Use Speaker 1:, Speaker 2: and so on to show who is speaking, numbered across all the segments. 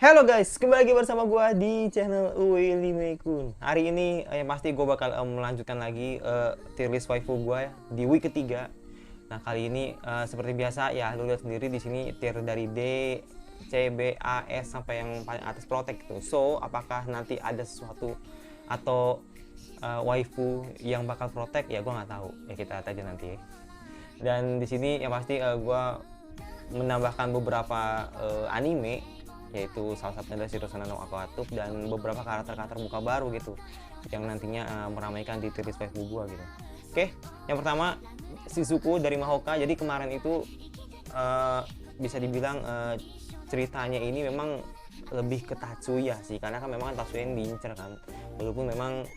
Speaker 1: Halo guys, kembali lagi bersama gua di channel Willy Mekun. Hari ini yang pasti gue bakal melanjutkan lagi tier list waifu gua ya, di week ketiga. Nah kali ini seperti biasa ya, lu lihat sendiri di sini tier dari D, C, B, A, S sampai yang paling atas protect gitu. So apakah nanti ada sesuatu atau waifu yang bakal protect ya gua nggak tahu. Ya kita lihat aja nanti ya. Dan di sini yang pasti gua menambahkan beberapa anime, yaitu salah satunya adalah Shiro no Akawatsuki dan beberapa karakter-karakter muka baru gitu yang nantinya meramaikan di tier list waifu gua gitu. Oke, yang pertama Shizuku dari Mahoka. Jadi kemarin itu bisa dibilang ceritanya ini memang lebih ke Tatsuya sih, karena kan memang Tatsuya yang diincer kan, walaupun memang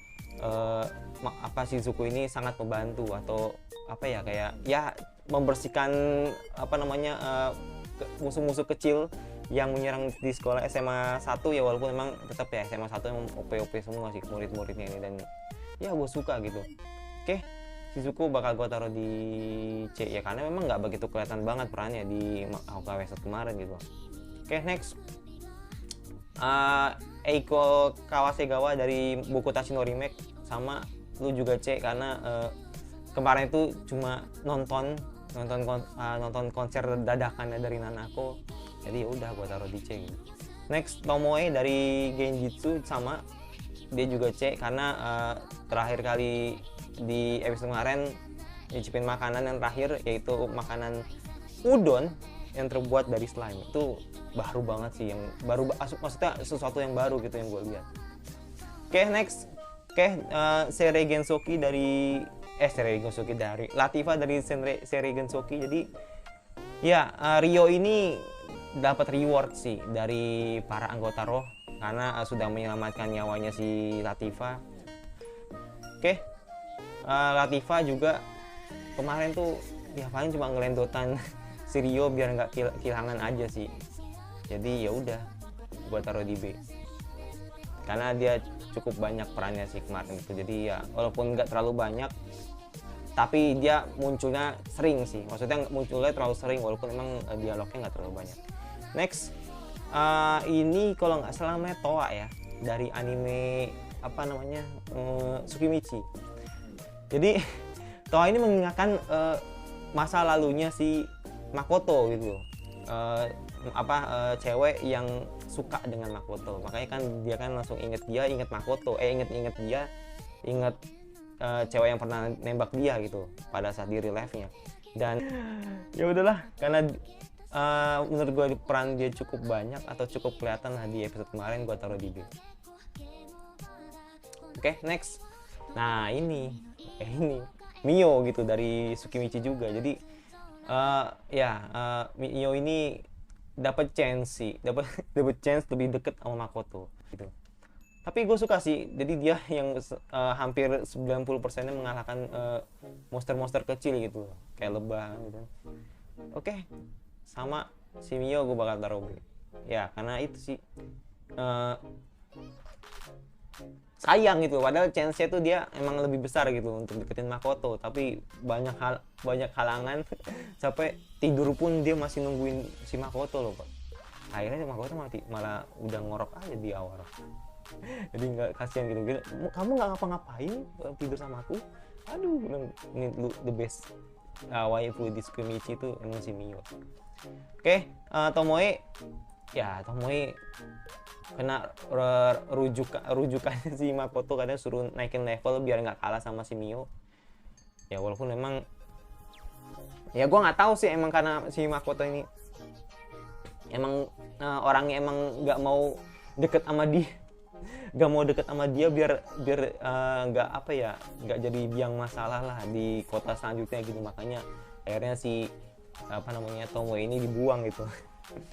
Speaker 1: Shizuku ini sangat membantu atau apa ya, kayak ya membersihkan apa namanya musuh-musuh kecil yang menyerang di sekolah SMA 1 ya, walaupun memang tetap ya SMA 1 yang OP-OP semua sih murid-muridnya ini, dan ya gue suka gitu. Oke, Shizuku bakal gue taruh di C ya, karena memang nggak begitu kelihatan banget perannya di HKW kemarin gitu. Oke, next Eiko Kawasegawa dari Boku Tachi no Remake. Sama lu juga C, karena kemarin itu cuma nonton konser dadakannya dari Nanako, jadi ya udah gue taruh di C gitu. Next Tomoe dari Genjutsu, sama dia juga C, karena terakhir kali di episode kemarin nyicipin makanan yang terakhir, yaitu makanan udon yang terbuat dari slime. Itu baru banget sih, yang baru maksudnya sesuatu yang baru gitu yang gue lihat. Oke, next Serei Gensoki dari Latifah dari Serei Gensoki. Jadi ya Rio ini dapat reward sih dari para anggota roh karena sudah menyelamatkan nyawanya si Latifah. Oke, Latifah juga kemarin tuh ya paling cuma ngelendotan si Rio biar nggak kehilangan aja sih. Jadi ya udah gua taruh di B, karena dia cukup banyak perannya sih kemarin itu. Jadi ya walaupun nggak terlalu banyak, tapi dia munculnya sering sih, maksudnya munculnya terlalu sering walaupun memang dialognya nggak terlalu banyak. Next ini kalau nggak salah namanya Toa ya, dari anime apa namanya Tsukimichi. Jadi Toa ini mengingatkan masa lalunya si Makoto gitu loh. Cewek yang suka dengan Makoto, makanya kan dia kan langsung inget Makoto, inget cewek yang pernah nembak dia gitu pada saat di real life-nya. Dan ya udahlah, karena menurut gue peran dia cukup banyak atau cukup kelihatan lah di episode kemarin, gue taruh di B. Oke, next. Nah ini Mio gitu dari Tsukimichi juga. Jadi Mio ini dapat chance lebih deket sama Makoto gitu. Tapi gue suka sih, jadi dia yang hampir 90%-nya mengalahkan monster-monster kecil gitu, kayak lebah gitu. Oke, sama si Mio gue bakal taruh B ya, karena itu sih sayang gitu, padahal chance-nya tuh dia emang lebih besar gitu untuk deketin Makoto, tapi banyak halangan sampai tidur pun dia masih nungguin si Makoto loh Pak. Akhirnya Makoto malah udah ngorok aja di awal. Jadi nggak, kasihan gitu, kamu nggak ngapa-ngapain tidur sama aku. Aduh, ini lu the best waifu di Tsukimichi itu emang si Mio. Oke, Tomoe kena rujukannya si Makoto, kadang suruh naikin level biar nggak kalah sama si Mio ya, walaupun memang ya gue nggak tahu sih, emang karena si Makoto ini emang orangnya emang nggak mau deket sama dia biar nggak jadi biang masalah lah di kota selanjutnya gitu. Makanya akhirnya si Tomoe ini dibuang gitu.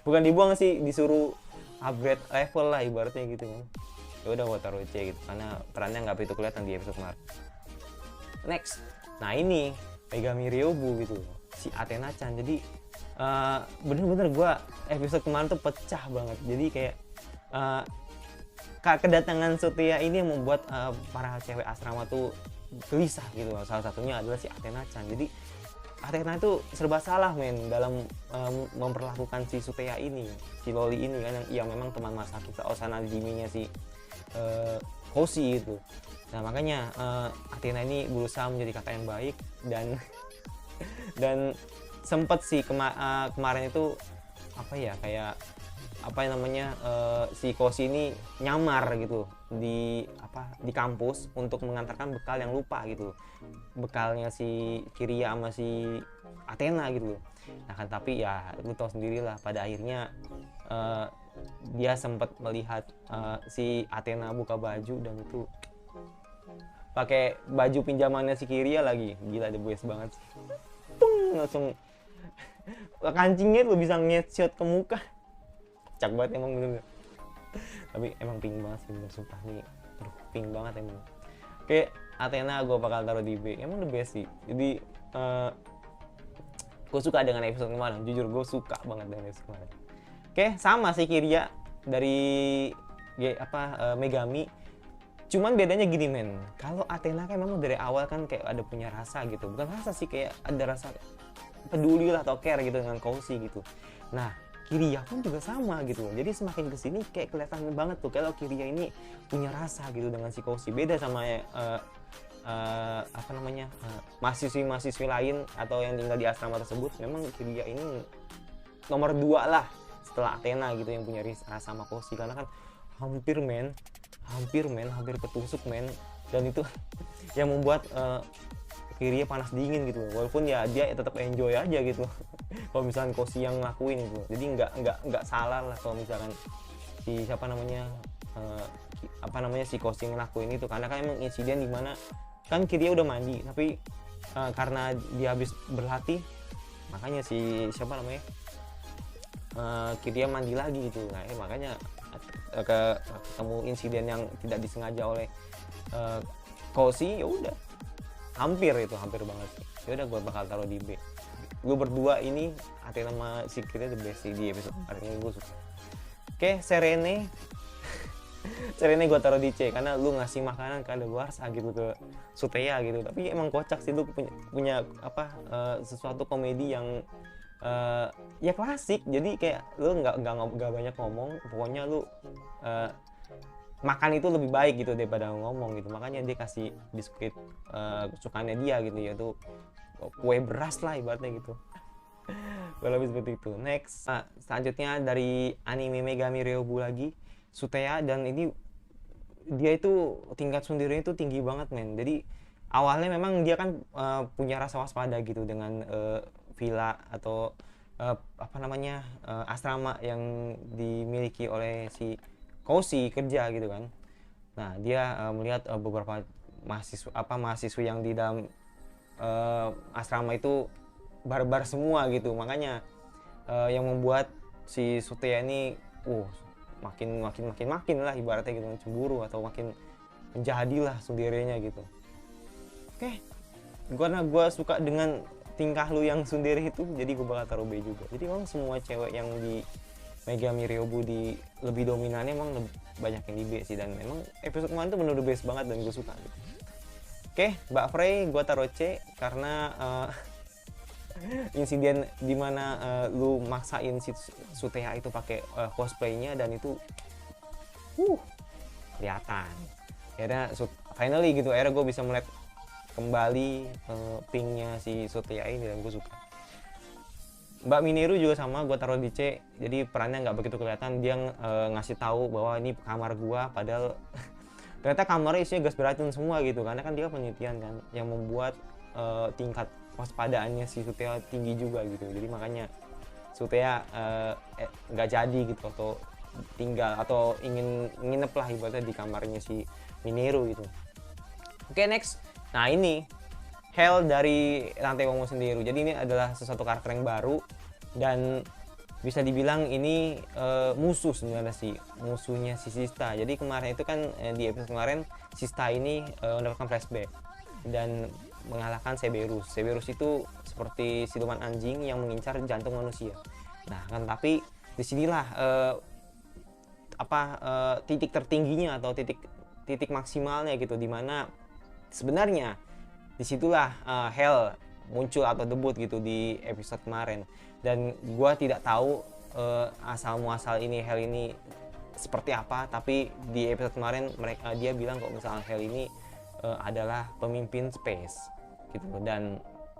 Speaker 1: Bukan dibuang sih, disuruh upgrade level lah ibaratnya gitu kan. Ya udah gua taruh C gitu, karena perannya nggak begitu kelihatan di episode kemarin. Next, nah ini Megami Ryobu gitu, si Athena-chan. Jadi bener-bener gua episode kemarin tuh pecah banget. Jadi kayak kedatangan Sutia ini yang membuat para cewek asrama tuh gelisah gitu. Salah satunya adalah si Athena-chan. Jadi Athena itu serba salah men dalam memperlakukan si Suteya ini, si Loli ini kan, yang memang teman masa kita, Osana Jiminya si Koshi itu. Nah makanya Athena ini berusaha menjadi kakak yang baik dan dan sempet sih kemarin itu apa ya, kayak apa yang namanya si Koshi ini nyamar gitu di kampus untuk mengantarkan bekal yang lupa gitu, bekalnya si Kiria sama si Athena gitu loh. Nah kan tapi ya lu tau sendirilah, pada akhirnya dia sempat melihat si Athena buka baju dan itu pakai baju pinjamannya si Kiria lagi, gila the best banget sih. Pung, langsung kancingnya lu bisa nge-shot ke muka, cak banget emang bener. Tapi emang pink banget sih bener, sumpah nih pink banget emang. Oke, Athena gue bakal taruh di B, emang the best sih. Jadi gue suka dengan episode kemarin, jujur gue suka banget dengan episode kemarin. Oke, sama sih Kiria dari Megami. Cuman bedanya gini men, kalau Athena kan memang dari awal kan kayak ada punya rasa gitu, bukan rasa sih, kayak ada rasa peduli lah atau care gitu dengan Koshi gitu. Nah Kiria pun juga sama gitu, jadi semakin kesini kayak kelihatan banget tuh kalau Kiria ini punya rasa gitu dengan si Koshi. Beda sama mahasiswi lain atau yang tinggal di asrama tersebut, memang Kiria ini nomor 2 lah setelah Athena gitu yang punya rasa sama Koshi, karena kan hampir ketusuk men, dan itu yang membuat Kiria panas dingin gitu, walaupun ya dia tetap enjoy aja gitu kalau misalkan Koshi yang ngelakuin itu. Jadi nggak salah lah kalau misalkan si si Koshi ngelakuin itu, karena kan emang insiden dimana kan Kiria udah mandi, tapi karena dia habis berlatih, makanya Kiria mandi lagi gitu. Nah makanya ketemu insiden yang tidak disengaja oleh Koshi, ya udah hampir banget sih. Ya udah gue bakal taruh di B. Gue berdua ini Athena sama si Kiria the best sih di episode hari ini, gue suka. Oke, Serene gue taruh di C karena lu ngasih makanan ke Adaluarsa gitu ke Suteya gitu. Tapi emang kocak sih, lu punya sesuatu komedi yang ya klasik. Jadi kayak lu nggak banyak ngomong, pokoknya lu makan itu lebih baik gitu daripada ngomong gitu. Makanya dia kasih biskuit kesukaannya dia gitu, yaitu kue beras lah ibaratnya gitu. Kalau lebih seperti itu. Next, selanjutnya dari anime Megami Ryobu lagi, Suteya, dan ini dia itu tingkat tsundere itu tinggi banget men. Jadi awalnya memang dia kan punya rasa waspada gitu dengan villa atau asrama yang dimiliki oleh si Koshi kerja gitu kan. Nah dia melihat beberapa mahasiswa yang di dalam asrama itu barbar semua gitu, makanya yang membuat si Suteya ini makin lah ibaratnya gitu, cemburu atau makin menjadilah sunderenya gitu. Oke, karena gue suka dengan tingkah lu yang sundere itu, jadi gue bakal taruh B juga. Jadi emang semua cewek yang di Megami Ryobu lebih dominannya emang banyak yang di B sih, dan memang episode kemarin tuh bener-bener best banget dan gue suka gitu. Oke, Mbak Frey gue taruh C karena insiden dimana lu maksain si Suteya itu pakai cosplaynya, dan itu kelihatan. Akhirnya finally gitu, akhirnya gue bisa melihat kembali pinknya si Suteya ini dan gue suka. Mbak Mineru juga sama, gue taruh di C. Jadi perannya nggak begitu kelihatan, dia ngasih tahu bahwa ini kamar gue, padahal ternyata kamarnya isinya gas beracun semua gitu, karena kan dia penelitian kan, yang membuat tingkat waspadaannya si Suteya tinggi juga gitu. Jadi makanya Suteya nggak jadi gitu, atau tinggal atau ingin nginep lah ibaratnya di kamarnya si Mineru gitu. Oke, next. Nah ini Hel dari Rantai Momo sendiri. Jadi ini adalah sesuatu karakter yang baru, dan bisa dibilang ini musuh sebenarnya sih, musuhnya si Sista. Jadi kemarin itu kan di episode kemarin Sista ini mendapatkan flashback dan mengalahkan Cerberus. Cerberus itu seperti siluman anjing yang mengincar jantung manusia. Nah kan, tapi disinilah titik tertingginya atau titik maksimalnya gitu, dimana sebenarnya disitulah Hel muncul atau debut gitu di episode kemarin, dan gue tidak tahu asal muasal ini Hel ini seperti apa, tapi di episode kemarin dia bilang kalau misalnya Hel ini adalah pemimpin space gitu. Dan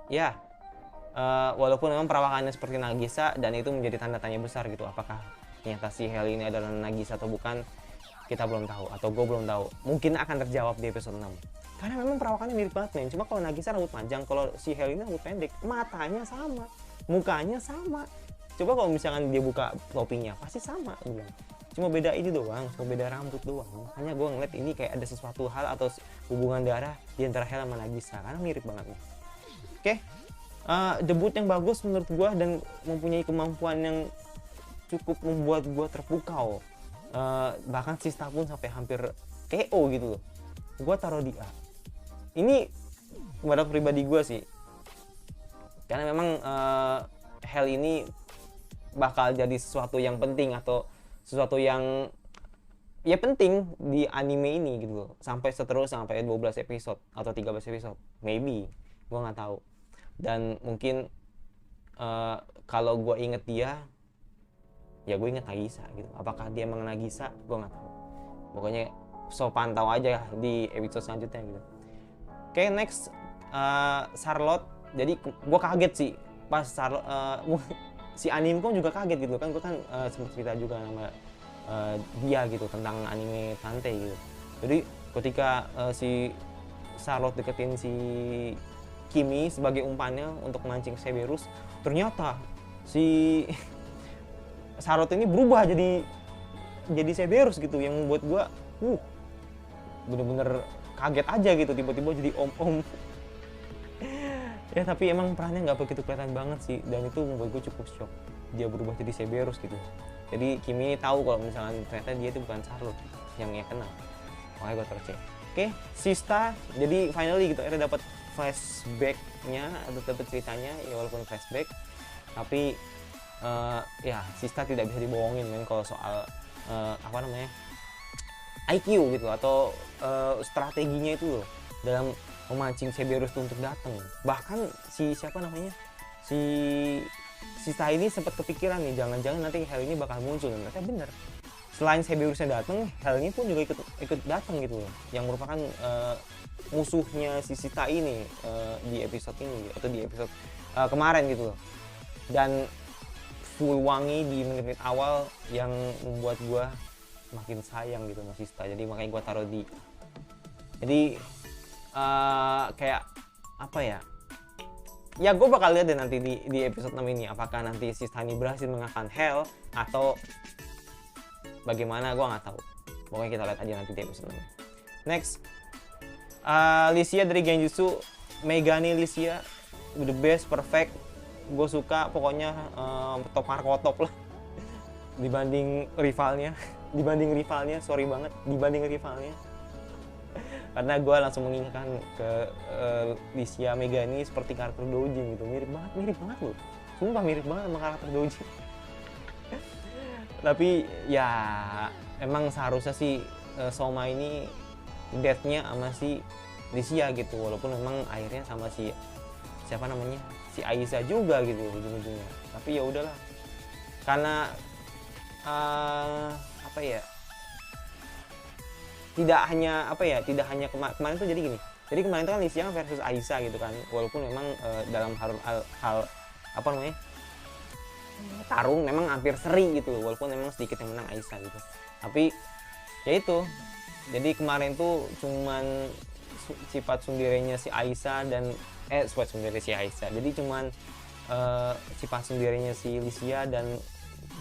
Speaker 1: ya walaupun memang perawakannya seperti Nagisa, dan itu menjadi tanda tanya besar gitu, apakah ternyata si Hel ini adalah Nagisa atau bukan, kita belum tahu, atau gue belum tahu. Mungkin akan terjawab di episode 6, karena memang perawakannya mirip banget men. Cuma kalau Nagisa rambut panjang, kalau si Hel ini rambut pendek, matanya sama, mukanya sama. Coba kalau misalkan dia buka topinya pasti sama bilang. Cuma beda ini doang, cuma beda rambut doang. Makanya gue ngeliat ini kayak ada sesuatu hal atau hubungan darah di antara Hel sama Nagisa, karena mirip banget nih. Oke, debut yang bagus menurut gue dan mempunyai kemampuan yang cukup membuat gue terpukau. Bahkan Sista pun sampai hampir KO gitu loh. Gue taruh di A. Ini pada pribadi gue sih, karena memang Hel ini bakal jadi sesuatu yang penting atau sesuatu yang ya penting di anime ini gitu loh, sampai seterusnya sampai 12 episode atau 13 episode maybe, gue nggak tahu. Dan mungkin kalau gue inget dia, ya gue inget Nagisa gitu. Apakah dia emang Nagisa, gue nggak tahu. Pokoknya so pantau aja di episode selanjutnya gitu. Oke, next Charlotte. Jadi gue kaget sih pas Charlotte, si anime pun juga kaget gitu kan. Gue kan sempat cerita juga sama dia gitu tentang anime Tante gitu. Jadi ketika si Charlotte deketin si Kimi sebagai umpannya untuk mancing Cerberus, ternyata si Charlotte ini berubah jadi Cerberus gitu, yang membuat gue bener-bener kaget aja gitu, tiba-tiba jadi om-om. Ya tapi emang perannya nggak begitu kelihatan banget sih, dan itu membuat gue cukup shock dia berubah jadi Cerberus gitu. Jadi Kimi ini tahu kalau misalnya ternyata dia itu bukan Charlotte yang dia kenal. Makanya gue percaya. Oke, Sista jadi finally gitu akhirnya dapat flashbacknya atau dapat ceritanya, ya walaupun flashback, tapi ya Sista tidak bisa dibohongin men kalau soal apa namanya IQ gitu atau strateginya itu loh dalam memancing Cerberus untuk datang. Bahkan si siapa namanya si Sista ini sempat kepikiran nih, jangan-jangan nanti Hel ini bakal muncul, dan ternyata bener. Selain Cerberusnya datang, Hel ini pun juga ikut datang gitu loh, yang merupakan musuhnya si Sista ini di episode ini atau di episode kemarin gitu loh. Dan full wangi di menit-menit awal yang membuat gue makin sayang gitu sama Sista. Jadi makanya gue taruh di. Jadi kayak apa ya? Ya gue bakal lihat deh nanti di episode 6 ini, apakah nanti Sista ini berhasil mengalahkan Hel atau bagaimana, gue nggak tahu. Pokoknya kita lihat aja nanti di episode 6. Next, Licia dari Genjutsu, Megane Licia, the best, perfect. Gue suka pokoknya top Marco top lah dibanding rivalnya, sorry banget, dibanding rivalnya. Karena gue langsung mengingatkan ke Licia Megane seperti karakter Doujin gitu, mirip banget loh, sumpah mirip banget sama karakter Doujin. Tapi ya emang seharusnya sih Soma ini death-nya sama si Licia gitu, walaupun memang akhirnya sama si siapa namanya si Aiza juga gitu ujung-ujungnya. Tapi ya udahlah, karena apa ya, tidak hanya kemarin tuh jadi gini. Jadi kemarin tuh kan Licia versus Aiza gitu kan, walaupun memang dalam hal apa namanya tarung memang hampir seri gitu, walaupun memang sedikit yang menang Aiza gitu. Tapi ya itu, jadi kemarin tuh cuman sifat sundirenya si Aiza dan sifat sundere si Aiza. Jadi cuman sifat sundirenya si Licia dan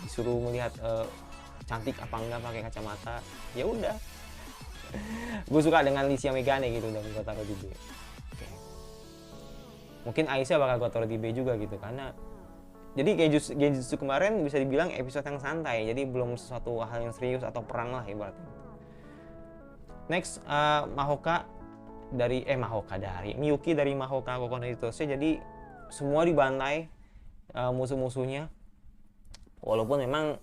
Speaker 1: disuruh melihat cantik apa enggak pakai kacamata. Ya udah. Gue suka dengan Licia Megane gitu, dan gue taruh di B. Okay. Mungkin Aiza bakal gue taruh di B juga gitu, karena jadi Genjutsu kemarin bisa dibilang episode yang santai, jadi belum sesuatu hal yang serius atau perang lah ibaratnya. Next, Miyuki dari Mahoka Kokono Hitose. Jadi semua dibantai musuh-musuhnya, walaupun memang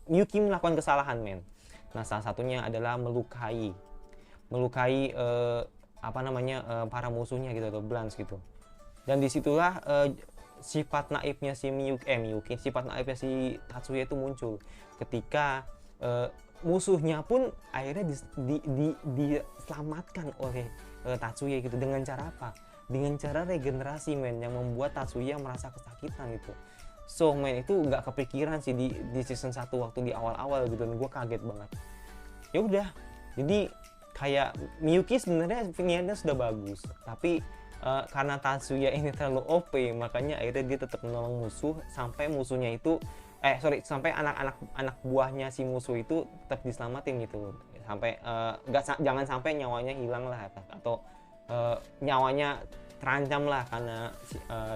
Speaker 1: Miyuki melakukan kesalahan men. Nah salah satunya adalah melukai para musuhnya gitu, atau Blans gitu. Dan disitulah sifat naifnya si Miyuki, sifat naifnya si Tatsuya itu muncul ketika musuhnya pun akhirnya diselamatkan oleh Tatsuya gitu. Dengan cara apa? Dengan cara regenerasi men, yang membuat Tatsuya merasa kesakitan gitu. So men, itu nggak kepikiran sih di season 1 waktu di awal-awal gitu, dan gue kaget banget. Ya udah, jadi kayak Miyuki sebenarnya niatnya sudah bagus, tapi karena Tatsuya ini terlalu OP, makanya akhirnya dia tetap menolong musuh sampai musuhnya itu sampai anak buahnya si musuh itu tetap diselamatin gitu, sampai jangan sampai nyawanya hilang lah, atau nyawanya terancam lah karena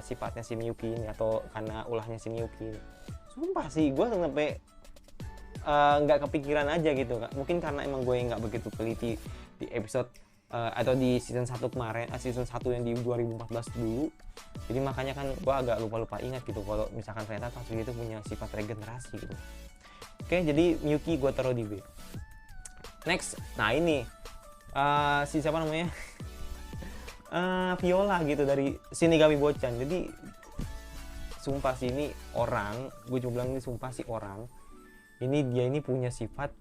Speaker 1: sifatnya si Miyuki ini, atau karena ulahnya si Miyuki ini. Sumpah sih gue sampai nggak kepikiran aja gitu. Mungkin karena emang gue nggak begitu teliti di episode atau di season 1 kemarin, season 1 yang di 2014 dulu, jadi makanya kan gue agak lupa ingat gitu kalau misalkan ternyata Tatsuya itu punya sifat regenerasi gitu. Oke, jadi Miyuki gue taruh di B. Next, nah ini si siapa namanya Viola gitu, dari Shinigami Bocchan. Jadi sumpah sih ini orang, gue cuma bilang ini sumpah sih orang ini, dia ini punya sifat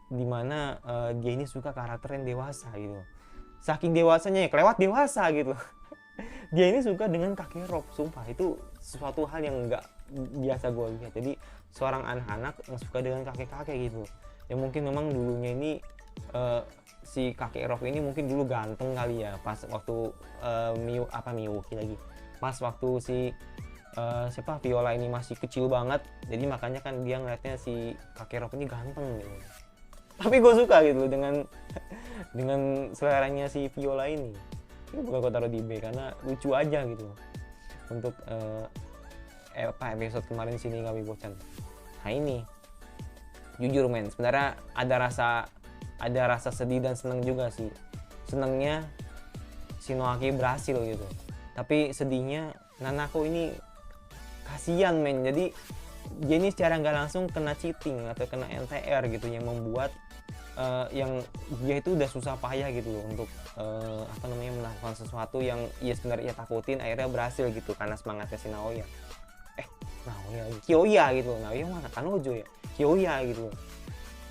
Speaker 1: dimana dia ini suka karakter yang dewasa gitu. Saking dewasanya ya kelewat dewasa gitu. Dia ini suka dengan kakerok, sumpah itu sesuatu hal yang nggak biasa gue lihat. Jadi seorang anak-anak yang suka dengan kakek-kakek gitu. Ya mungkin memang dulunya ini si Kakerok ini mungkin dulu ganteng kali ya, pas waktu Miyuki lagi. Pas waktu si siapa Viola ini masih kecil banget, jadi makanya kan dia ngeliatnya si Kakerok ini ganteng gitu. Tapi gue suka gitu dengan seleranya si Viola ini. Ini bukan gue taruh di B karena lucu aja gitu untuk episode kemarin Shinigami Bocchan. Nah ini jujur men, sebenarnya ada rasa sedih dan senang juga sih. Senangnya Shinohaki berhasil gitu, tapi sedihnya Nanako ini kasihan men. Jadi dia ini secara nggak langsung kena cheating atau kena NTR gitu, yang membuat yang dia itu udah susah payah gitu loh untuk melakukan sesuatu yang ia sebenarnya takutin, akhirnya berhasil gitu karena semangatnya si Naoya. Kyoya gitu. Naoya mana? Kanojo ya? Kyoya gitu.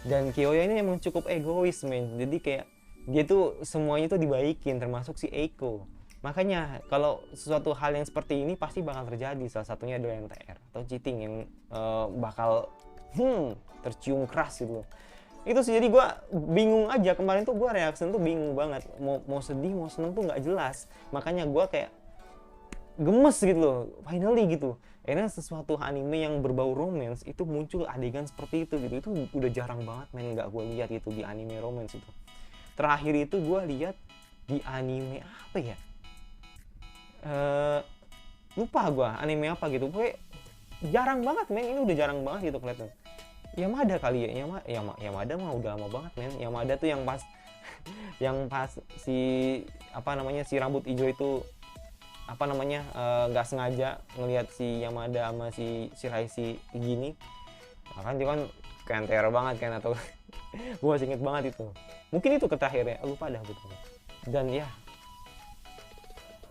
Speaker 1: Dan Kyoya ini emang cukup egois men. Jadi kayak dia tuh semuanya tuh dibaikin, termasuk si Eiko. Makanya kalau sesuatu hal yang seperti ini pasti bakal terjadi. Salah satunya adalah NTR atau cheating yang bakal tercium keras gitu. Itu sih, jadi gue bingung aja kemarin tuh, gue reaksi tuh bingung banget, mau sedih mau seneng tuh nggak jelas. Makanya gue kayak gemes gitu loh, finally gitu. Akhirnya sesuatu anime yang berbau romance itu muncul adegan seperti itu gitu. Itu udah jarang banget men nggak gue lihat gitu di anime romance itu. Terakhir itu gue lihat di anime apa ya? Lupa gue anime apa gitu. Gue jarang banget men, ini udah jarang banget gitu kelihatan. Yamada kali ya, Yamada mah udah lama banget men. Yamada tuh yang pas yang pas si si rambut hijau itu nggak sengaja ngelihat si Yamada sama si Shiraishi gini, kan dia kan kenter banget kan, atau gue masih inget banget itu. Mungkin itu terakhirnya, lupa dah betul. Dan ya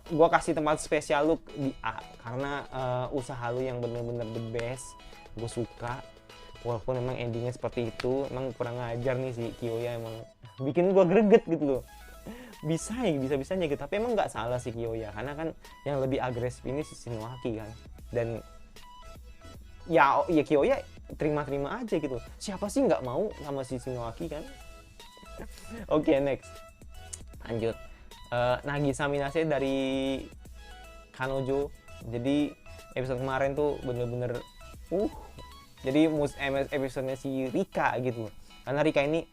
Speaker 1: gue kasih tempat spesial lu di A karena usaha lu yang bener-bener the best, gue suka. Walaupun emang endingnya seperti itu, emang kurang ajar nih si Kyoya, emang bikin gue greget gitu loh. Bisa-bisanya gitu, tapi emang nggak salah si Kyoya, karena kan yang lebih agresif ini si Shinohaki kan. Dan ya Kyoya terima-terima aja gitu. Siapa sih nggak mau sama si Shinohaki kan? Oke, next. Lanjut. Nagisa Minase dari Kanojo. Jadi episode kemarin tuh bener-bener jadi episode-nya si Rika gitu. Karena Rika ini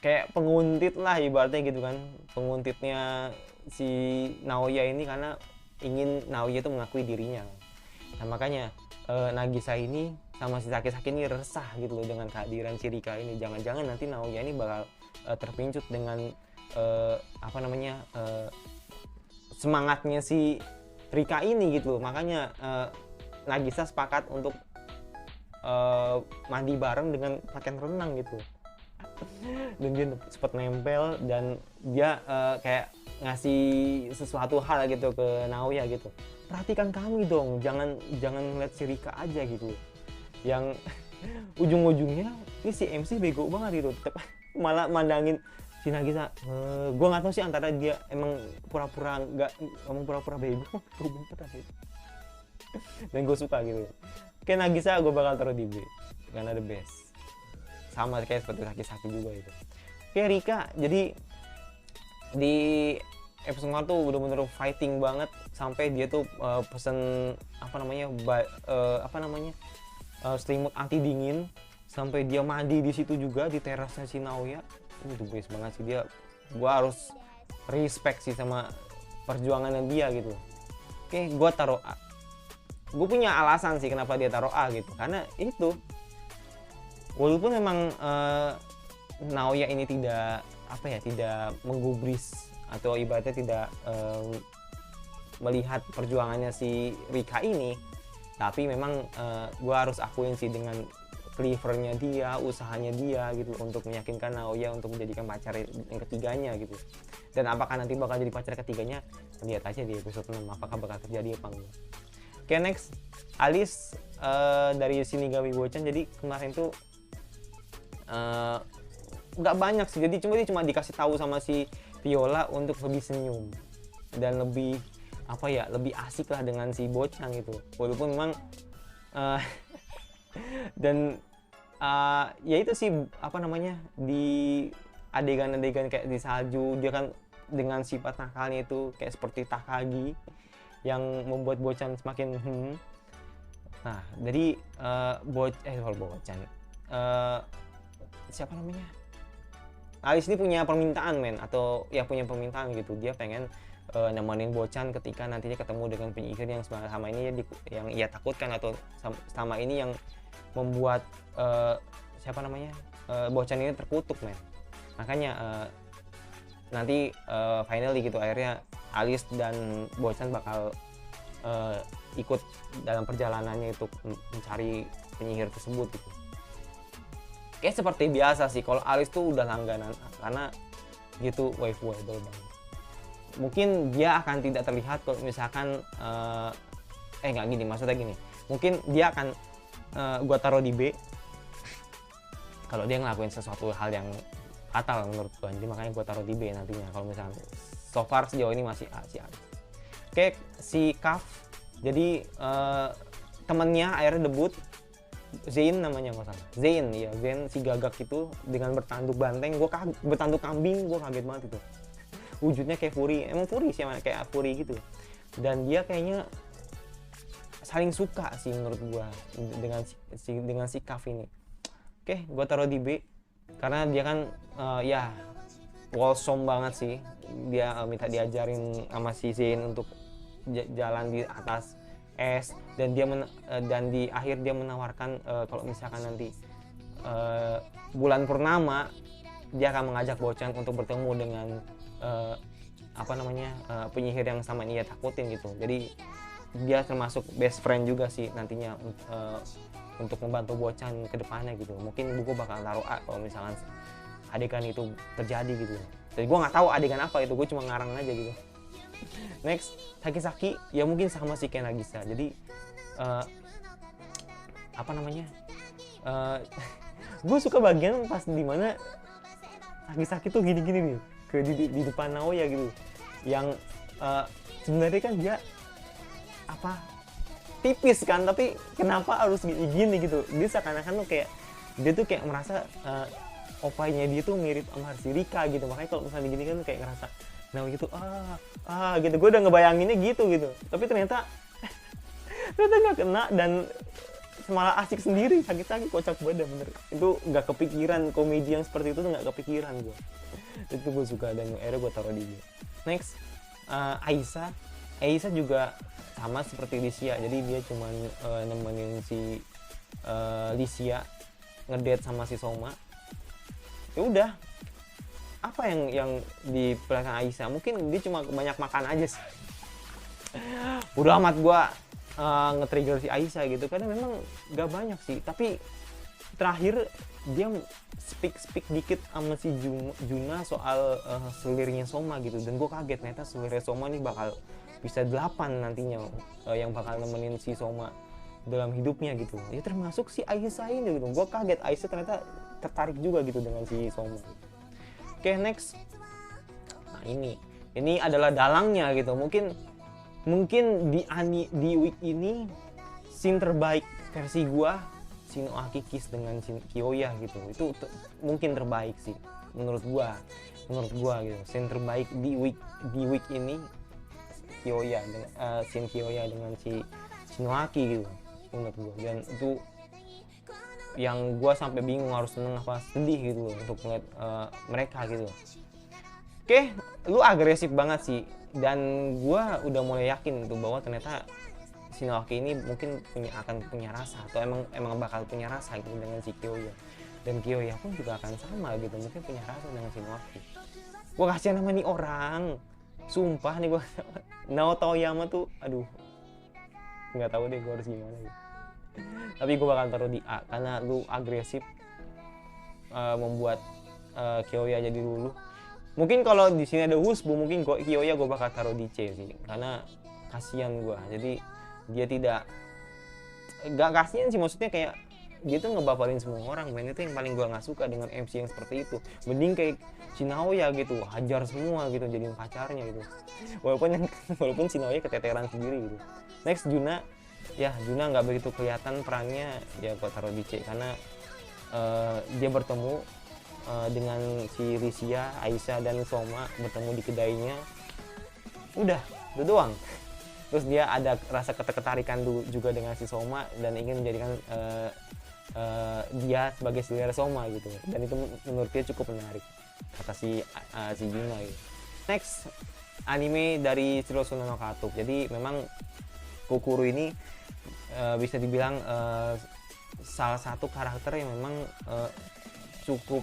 Speaker 1: kayak penguntit lah ibaratnya gitu kan. Penguntitnya si Naoya ini karena ingin Naoya itu mengakui dirinya. Nah makanya Nagisa ini sama si Saki-Saki ini resah gitu loh dengan kehadiran si Rika ini. Jangan-jangan nanti Naoya ini bakal terpincut dengan semangatnya si Rika ini gitu. Makanya Nagisa sepakat untuk mandi bareng dengan pakaian renang gitu. Dan dia sempat nempel, dan dia kayak ngasih sesuatu hal gitu ke Naoya gitu, perhatikan kami dong, jangan ngeliat si Rika aja gitu yang ujung-ujungnya ini si MC bego banget gitu, malah mandangin si Nagisa. Gue nggak tahu sih antara dia emang pura-pura nggak ngomong, pura-pura bego atau beneran gitu. Dan gue suka gitu. Kayak Nagisa gue bakal taruh di B karena the best, sama kayak seperti Saki-Saki juga itu. Kayak Rika, jadi di episode kemarin tuh bener-bener fighting banget sampai dia tuh pesen selimut anti dingin, sampai dia mandi di situ juga di terasnya si Naoya. Itu best banget sih dia. Gua harus respect sih sama perjuangannya dia gitu. Oke, gua taruh A. Gue punya alasan sih kenapa dia taruh A gitu, karena itu walaupun memang Naoya ini tidak menggubris atau ibaratnya tidak melihat perjuangannya si Rika ini, tapi memang gue harus akuin sih dengan clevernya dia, usahanya dia gitu untuk meyakinkan Naoya untuk menjadikan pacar yang ketiganya gitu. Dan apakah nanti bakal jadi pacar ketiganya, lihat aja di episode 6 apakah bakal terjadi apa enggak. Oke, next, Alice dari Shinigami Bochan. Jadi kemarin tuh nggak banyak sih, jadi dia cuma dikasih tahu sama si Viola untuk lebih senyum dan lebih lebih asik lah dengan si Bochan gitu, walaupun memang dan ya itu sih di adegan-adegan kayak di salju, dia kan dengan sifat nakalnya itu kayak seperti Takagi yang membuat Bochan semakin nah jadi Bochan siapa namanya, Alice ini punya permintaan punya permintaan gitu. Dia pengen nemenin Bochan ketika nantinya ketemu dengan penyihir yang sama ini yang ia takutkan, atau sama ini yang membuat Bochan ini terkutuk men. Makanya nanti finally gitu akhirnya Alice dan Bochan bakal ikut dalam perjalanannya itu mencari penyihir tersebut gitu. Kayak seperti biasa sih, kalau Alice tuh udah langganan karena gitu waifu-able banget. Mungkin dia akan tidak terlihat kalau misalkan nggak gini, maksudnya gini, mungkin dia akan gua taruh di B kalau dia ngelakuin sesuatu hal yang fatal menurut gua, jadi makanya gua taruh di B nantinya kalau misalkan. So far sejauh ini masih A sih. Kayak si Kaf, jadi temennya akhirnya debut, Zain namanya nggak salah, Zain si gagak itu dengan bertanduk banteng, bertanduk kambing, gue kaget banget itu. Wujudnya kayak Fury, emang Fury sih kayak Fury gitu, dan dia kayaknya saling suka sih menurut gue dengan si Kaf ini. Oke, gue taruh di B karena dia kan wholesome banget sih, dia minta diajarin sama si Zain untuk jalan di atas es, dan dan di akhir dia menawarkan kalau misalkan nanti bulan purnama dia akan mengajak Bochan untuk bertemu dengan penyihir yang sama ini ia takutin gitu. Jadi dia termasuk best friend juga sih nantinya untuk membantu Bochan ke depannya gitu. Mungkin buku bakal taruh A kalau misalkan adegan itu terjadi gitu. Jadi gue nggak tahu adegan apa itu, gue cuma ngarang aja gitu. Next, Saki-Saki ya mungkin sama si Ken Nagisa. Jadi gue suka bagian pas dimana Saki-Saki tuh gini-gini nih di depan Naoya gitu, yang sebenarnya kan dia tipis kan, tapi kenapa harus gini gitu. Dia seakan-akan tuh kayak merasa opanya dia tuh mirip sama si Rika gitu, makanya kalau misalnya gini kan kayak ngerasa gitu gitu. Gue udah ngebayanginnya gitu, tapi ternyata nggak kena dan malah asik sendiri. Sakit-sakit kocak banget bener. Itu nggak kepikiran, komedi yang seperti itu tuh nggak kepikiran gue. Itu gue suka dan akhirnya gue taruh di dia. Next, Aisa juga sama seperti Licia, jadi dia cuma nemenin si Licia ngedate sama si Soma. Ya udah, apa yang diperhatikan Aisa, mungkin dia cuma banyak makan aja sih. Udah amat gue nge-trigger si Aisa gitu, karena memang gak banyak sih, tapi terakhir dia speak dikit sama si Juna soal selirnya Soma gitu, dan gue kaget ternyata selirnya Soma nih bakal bisa 8 nantinya yang bakal nemenin si Soma dalam hidupnya gitu. Ya termasuk si Aisyah ini gitu, gue kaget Aisyah ternyata tertarik juga gitu dengan si Soma. Oke, next. Nah ini adalah dalangnya gitu. Mungkin di week ini scene terbaik versi gua Shinohaki Kiss dengan Kyoya gitu. Itu mungkin terbaik sih menurut gua gitu. Scene terbaik di week ini Kyoya dengan scene Kyoya dengan si Shinohaki gitu menurut gua. Dan itu yang gua sampai bingung harus seneng apa sedih gitu loh untuk melihat mereka gitu. Oke, lu agresif banget sih, dan gua udah mulai yakin tuh bahwa ternyata Shinohaki ini mungkin akan punya rasa, atau emang bakal punya rasa gitu dengan si Kyoya, dan Kyoya pun juga akan sama gitu, mungkin punya rasa dengan Shinohaki. Gua kasihan sama nih orang, sumpah nih gua. Naoto Oyama tuh aduh, nggak tahu deh gua harus gimana gitu. Tapi gua bakal taruh di A karena lu agresif membuat Kyoya jadi luluh. Mungkin kalau di sini ada Husbu, mungkin Kyoya gue bakal taruh di C sih, karena kasihan gue. Jadi dia gak kasihan sih, maksudnya kayak dia tuh ngebaperin semua orang, men. Itu yang paling gue nggak suka dengan MC yang seperti itu. Mending kayak Shinaoya gitu, hajar semua gitu, jadiin pacarnya gitu. Walaupun Shinaoya keteteran sendiri gitu. Next, Juna. Ya, Juna nggak begitu kelihatan perannya, ya gue taruh di C karena dia bertemu dengan si Risia, Aisyah dan Soma bertemu di kedainya. Udah itu doang. Terus dia ada rasa ketertarikan juga dengan si Soma dan ingin menjadikan dia sebagai selera Soma gitu. Dan itu menurut dia cukup menarik, kata si Juna gitu. Next, anime dari Shiroshuna no Katouk. Jadi memang Kokuru ini bisa dibilang salah satu karakter yang memang cukup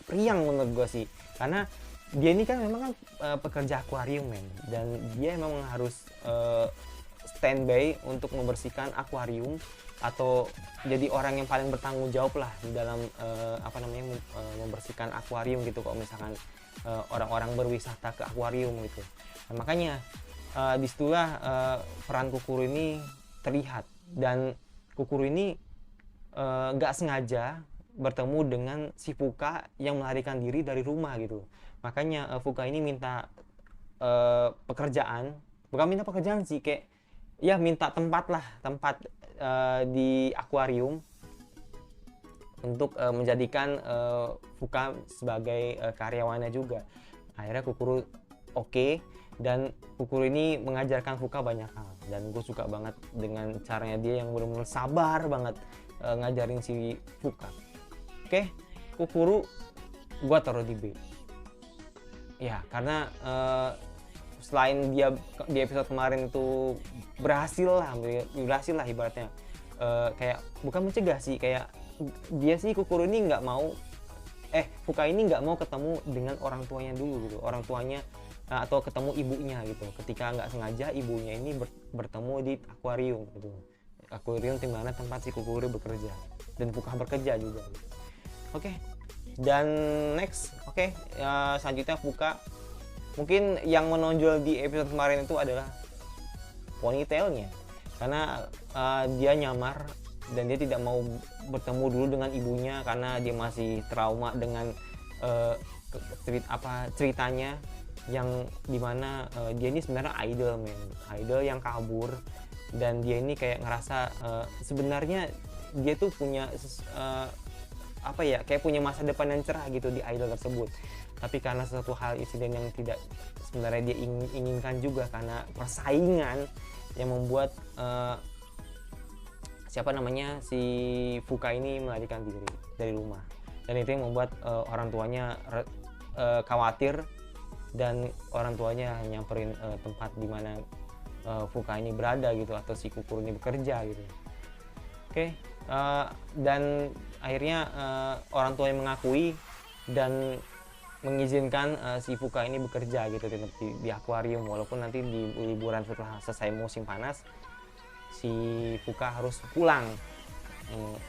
Speaker 1: priang menurut gue sih, karena dia ini kan memang kan pekerja akuarium, men, dan dia memang harus standby untuk membersihkan akuarium atau jadi orang yang paling bertanggung jawab lah dalam membersihkan akuarium gitu. Kalau misalkan orang-orang berwisata ke akuarium gitu, nah, makanya disitulah peran Kokuru ini terlihat, dan Kokuru ini nggak sengaja bertemu dengan si Fuka yang melarikan diri dari rumah gitu. Makanya Fuka ini minta pekerjaan, bukan minta pekerjaan sih, kayak ya minta tempat di akuarium untuk menjadikan Fuka sebagai karyawannya juga. Akhirnya Kokuru oke, dan Kokuru ini mengajarkan Fuka banyak hal, dan gue suka banget dengan caranya dia yang benar-benar sabar banget ngajarin si Fuka. Oke, Kokuru gua taruh di B. Ya, karena selain dia di episode kemarin itu berhasil lah ibaratnya. Kayak bukan mencegah sih, kayak dia sih Kokuru ini Fuka ini nggak mau ketemu dengan orang tuanya dulu gitu. Orang tuanya atau ketemu ibunya gitu. Ketika nggak sengaja ibunya ini bertemu di akuarium gitu. Akuarium di mana tempat si Kokuru bekerja, dan Fuka bekerja juga. Oke. Dan next, selanjutnya Fuka. Mungkin yang menonjol di episode kemarin itu adalah ponytailnya, karena dia nyamar dan dia tidak mau bertemu dulu dengan ibunya karena dia masih trauma dengan ceritanya yang dimana dia ini sebenarnya idol yang kabur, dan dia ini kayak ngerasa sebenarnya dia tuh punya kayak punya masa depan yang cerah gitu di idol tersebut, tapi karena suatu hal insiden yang tidak sebenarnya dia inginkan juga, karena persaingan yang membuat si Fuka ini melarikan diri dari rumah, dan itu yang membuat orang tuanya khawatir, dan orang tuanya nyamperin tempat di mana Fuka ini berada gitu, atau si Kokuru ini bekerja gitu. Oke. Dan akhirnya orang tuanya mengakui dan mengizinkan si Fuka ini bekerja gitu di akuarium, walaupun nanti di liburan setelah selesai musim panas si Fuka harus pulang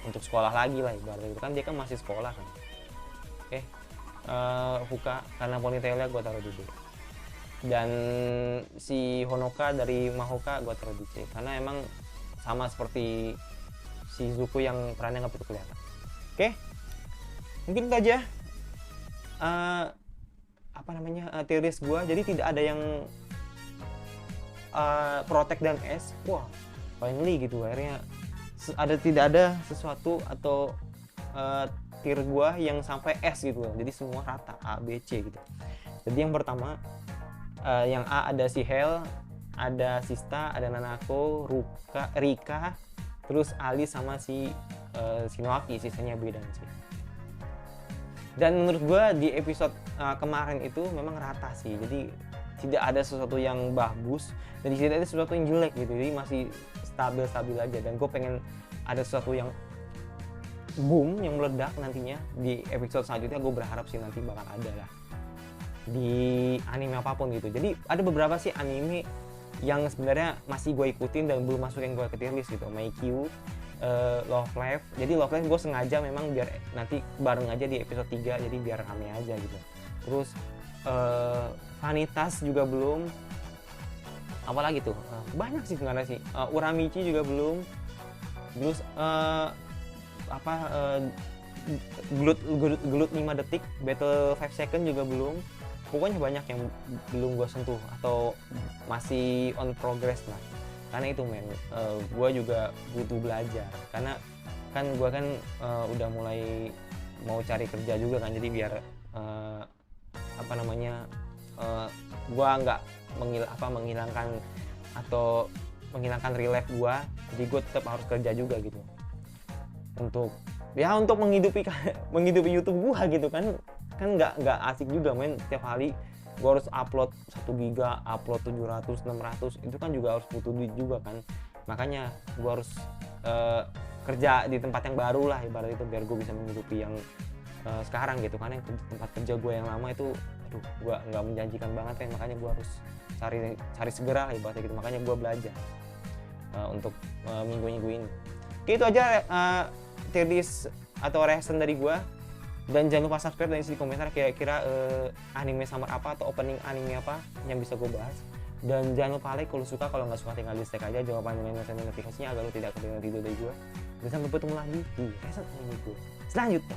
Speaker 1: untuk sekolah lagi lah ibaratnya itu kan, dia kan masih sekolah kan. Oke. Fuka karena ponytailnya gue taruh di B. Dan si Honoka dari Mahoka gue taruh di C karena emang sama seperti si Zuko yang perannya nggak begitu kelihatan. Oke, mungkin itu aja teori gue. Jadi tidak ada yang protect dan S. Wah, finally gitu akhirnya tidak ada sesuatu atau tier gue yang sampai S gitu loh. Jadi semua rata A, B, C gitu. Jadi yang pertama yang A ada si Hel, ada Sista, ada Nanako, Rika, terus Ali sama si Shinoaki, sisanya B dan C. Dan menurut gue di episode kemarin itu memang rata sih, jadi tidak ada sesuatu yang bagus dan tidak ada sesuatu yang jelek gitu, jadi masih stabil aja. Dan gue pengen ada sesuatu yang boom, yang meledak nantinya di episode selanjutnya. Gue berharap sih nanti bakal ada lah di anime apapun gitu. Jadi ada beberapa sih anime yang sebenarnya masih gue ikutin dan belum masukin gue ke tier list gitu. Maikyuu, Love Live. Jadi Love Live gue sengaja memang biar nanti bareng aja di episode 3, jadi biar rame aja gitu. Terus Vanitas juga belum. Apalagi tuh? Banyak sih sebenarnya sih. Uramichi juga belum. Terus Gelut 5 detik, Battle 5 second juga belum. Pokoknya banyak yang belum gue sentuh atau masih on progress lah. Karena itu gue juga butuh belajar. Karena kan gue kan udah mulai mau cari kerja juga kan, jadi biar gue nggak menghilangkan atau menghilangkan real life gue. Jadi gue tetap harus kerja juga gitu. Untuk menghidupi YouTube gue gitu kan nggak asik juga men. Setiap hari gue harus upload 1 giga, upload 700, 600, itu kan juga harus butuh duit juga kan. Makanya gue harus kerja di tempat yang baru lah ibarat itu, biar gue bisa menghidupi yang sekarang gitu kan. Yang tempat kerja gue yang lama itu gue nggak menjanjikan banget kan. Makanya gue harus cari segera lah ibaratnya gitu. Makanya gue belajar untuk minggu-minggu ini. Oke, itu aja tier list atau reaction dari gue. Dan jangan lupa subscribe dan isi di komentar kira-kira anime summer apa atau opening anime apa yang bisa gue bahas. Dan jangan lupa like kalau suka, kalau nggak suka tinggal dislike aja. Jangan lupa nyalain notifikasinya agar lo tidak ketinggalan video dari gue. Dan sampai bertemu lagi di reaction anime gue selanjutnya.